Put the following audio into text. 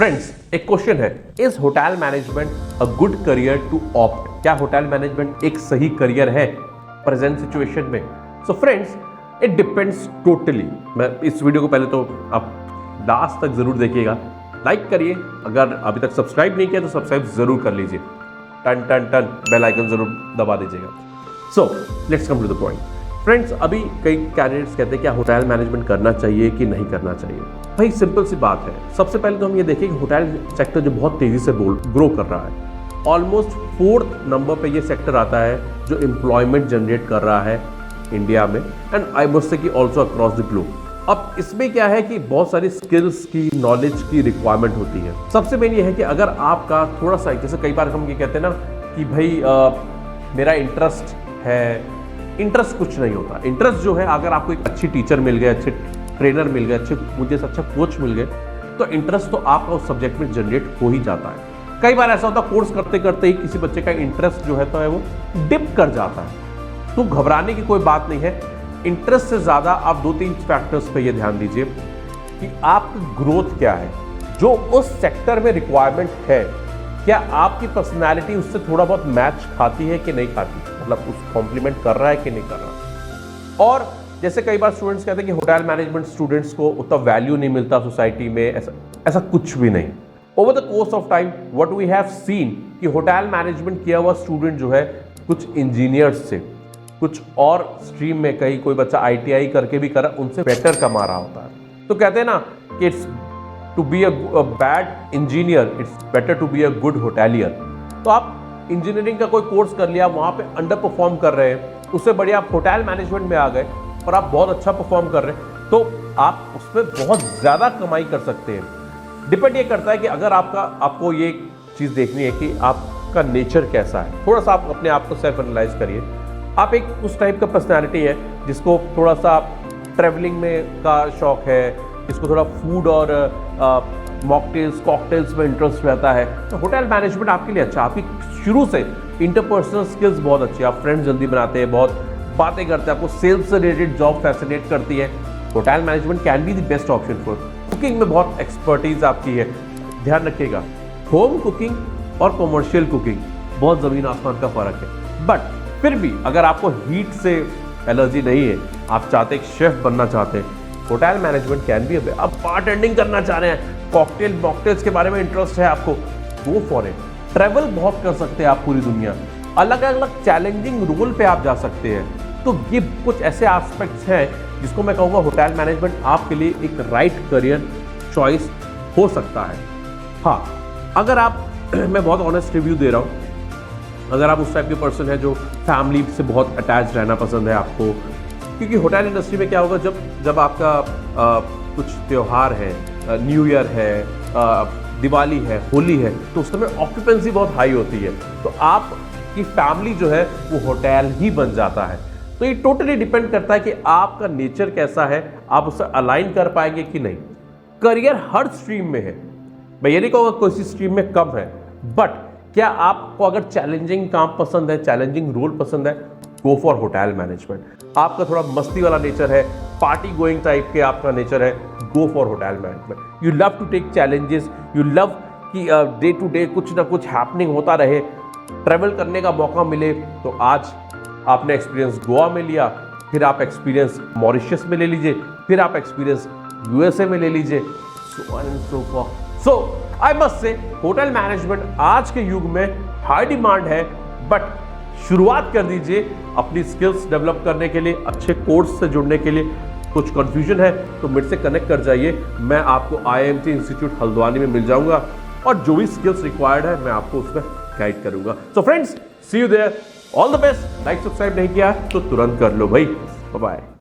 Friends, एक question है, is hotel management a good career to opt? क्या hotel management एक सही करियर है प्रेजेंट सिचुएशन में? So friends, it depends totally. मैं इस वीडियो को पहले तो आप लास्ट तक जरूर देखिएगा, लाइक करिए, अगर अभी तक सब्सक्राइब नहीं किया तो सब्सक्राइब जरूर कर लीजिए, टन टन टन बेल आइकन जरूर दबा दीजिएगा। So let's come to the point. Friends, अभी कई कैंडिडेट्स कहते हैं क्या होटल मैनेजमेंट करना चाहिए कि नहीं करना चाहिए। भाई सिंपल सी बात है, सबसे पहले तो हम ये देखें कि होटल सेक्टर जो बहुत तेजी से ग्रो कर रहा है, ऑलमोस्ट 4th नंबर पे ये सेक्टर आता है जो एम्प्लॉयमेंट जनरेट कर रहा है इंडिया में, एंड आई मस्ट से कि ऑल्सो अक्रॉस द ग्लोब। अब इसमें क्या है कि बहुत सारी स्किल्स की, नॉलेज की रिक्वायरमेंट होती है। सबसे मेन ये है कि अगर आपका थोड़ा सा, जैसे कई बार हम ये कहते हैं ना कि भाई मेरा इंटरेस्ट है, इंटरेस्ट कुछ नहीं होता। इंटरेस्ट जो है, अगर आपको एक अच्छी टीचर मिल गए, अच्छे ट्रेनर मिल गए, मुझे अच्छा कोच मिल गए, तो इंटरेस्ट तो आपका उस सब्जेक्ट में जनरेट हो ही जाता है। कई बार ऐसा होता है कोर्स करते करते ही किसी बच्चे का इंटरेस्ट जो है तो है वो डिप कर जाता है, तो घबराने की कोई बात नहीं है। इंटरेस्ट से ज़्यादा आप 2-3 फैक्टर्स पे ये ध्यान दीजिए कि आपकी ग्रोथ क्या है, जो उस सेक्टर में रिक्वायरमेंट है, क्या आपकी पर्सनैलिटी उससे थोड़ा बहुत मैच खाती है कि नहीं खाती, मतलब उस कॉम्प्लीमेंट कर रहा है कि नहीं कर रहा। और जैसे कई बार स्टूडेंट्स कहते हैं कि होटल मैनेजमेंट स्टूडेंट्स को उतना वैल्यू नहीं मिलता सोसाइटी में, ऐसा कुछ भी नहीं। Over the course of time what we have seen कि होटल मैनेजमेंट किया हुआ स्टूडेंट जो है कुछ इंजीनियर्स से, कुछ और स्ट्रीम में, कहीं कोई बच्चा ITI करके भी करा, उनसे बेटर कमा रहा होता है। तो कहते हैं ना कि it's to be a bad engineer, it's better to be a good hotelier. तो आप इंजीनियरिंग का कोई कोर्स कर लिया, वहाँ पे अंडर परफॉर्म कर रहे हैं, उससे बढ़िया आप होटल मैनेजमेंट में आ गए और आप बहुत अच्छा परफॉर्म कर रहे हैं, तो आप उसमें बहुत ज़्यादा कमाई कर सकते हैं। डिपेंड ये करता है कि अगर आपको ये चीज़ देखनी है कि आपका नेचर कैसा है। थोड़ा सा आप अपने आप को सेल्फ एनालाइज करिए। आप एक उस टाइप का पर्सनैलिटी है जिसको थोड़ा सा ट्रैवलिंग में का शौक है, जिसको थोड़ा फूड और मॉकटेल्स, कॉकटेल्स में इंटरेस्ट रहता है, तो होटल मैनेजमेंट आपके लिए अच्छा। आपकी शुरू से इंटरपर्सनल स्किल्स बहुत अच्छी है, आप फ्रेंड्स जल्दी बनाते हैं, बहुत बातें करते हैं, आपको सेल्स से रिलेटेड जॉब फैसिनेट करती है, hotel management can be the best option for. Cooking में बहुत एक्सपर्टीज आपकी है, ध्यान रखिएगा, होम कुकिंग और कमर्शियल कुकिंग बहुत ज़मीन आसमान का फ़र्क है। बट फिर भी अगर आपको हीट से एलर्जी नहीं है, आप चाहते एक शेफ बनना चाहते हैं, होटल मैनेजमेंट कैन बी। आप बारटेंडिंग करना चाह रहे हैं, कॉकटेल मॉकटेल्स के बारे में इंटरेस्ट है आपको, गो फॉर इट। ट्रैवल बहुत कर सकते हैं आप पूरी दुनिया, अलग अलग चैलेंजिंग रोल पे आप जा सकते हैं। तो ये कुछ ऐसे एस्पेक्ट्स हैं जिसको मैं कहूँगा होटल मैनेजमेंट आपके लिए एक राइट करियर चॉइस हो सकता है। हाँ, अगर आप मैं बहुत ऑनेस्ट रिव्यू दे रहा हूँ, अगर आप उस टाइप के पर्सन है जो फैमिली से बहुत अटैच रहना पसंद है आपको, क्योंकि होटल इंडस्ट्री में क्या होगा, जब आपका कुछ त्यौहार है, न्यू ईयर है, दिवाली है, होली है, तो उस समय ऑक्यूपेंसी बहुत हाई होती है, तो आपकी फैमिली जो है वो होटल ही बन जाता है। तो ये टोटली डिपेंड करता है कि आपका नेचर कैसा है, आप उससे अलाइन कर पाएंगे कि नहीं। करियर हर स्ट्रीम में है, मैं ये नहीं कहूँगा कोई सी स्ट्रीम में कम है, बट क्या आपको अगर चैलेंजिंग काम पसंद है, चैलेंजिंग रोल पसंद है, गो फॉर होटल मैनेजमेंट। आपका थोड़ा मस्ती वाला नेचर है, पार्टी गोइंग टाइप के आपका नेचर है, go for hotel management. You love to take challenges, you love कि डे टू डे कुछ ना कुछ हैपनिंग होता रहे, ट्रैवल करने का मौका मिले। तो आज आपने एक्सपीरियंस गोवा में लिया, फिर आप एक्सपीरियंस मॉरिशस में ले लीजिए, फिर आप एक्सपीरियंस USA में ले लीजिए, so on and so forth. So I must say hotel management आज के युग में हाई डिमांड है, बट शुरुआत कर दीजिए अपनी स्किल्स डेवलप करने के लिए, अच्छे कोर्स से जुड़ने के लिए। कुछ कंफ्यूजन है तो मेरे से कनेक्ट कर जाइए, मैं आपको IIMT इंस्टीट्यूट हल्द्वानी में मिल जाऊंगा, और जो भी स्किल्स रिक्वायर्ड है मैं आपको उसमें गाइड करूंगा। So friends, see you there, all the best. Like subscribe नहीं किया तो तुरंत कर लो भाई। Bye bye.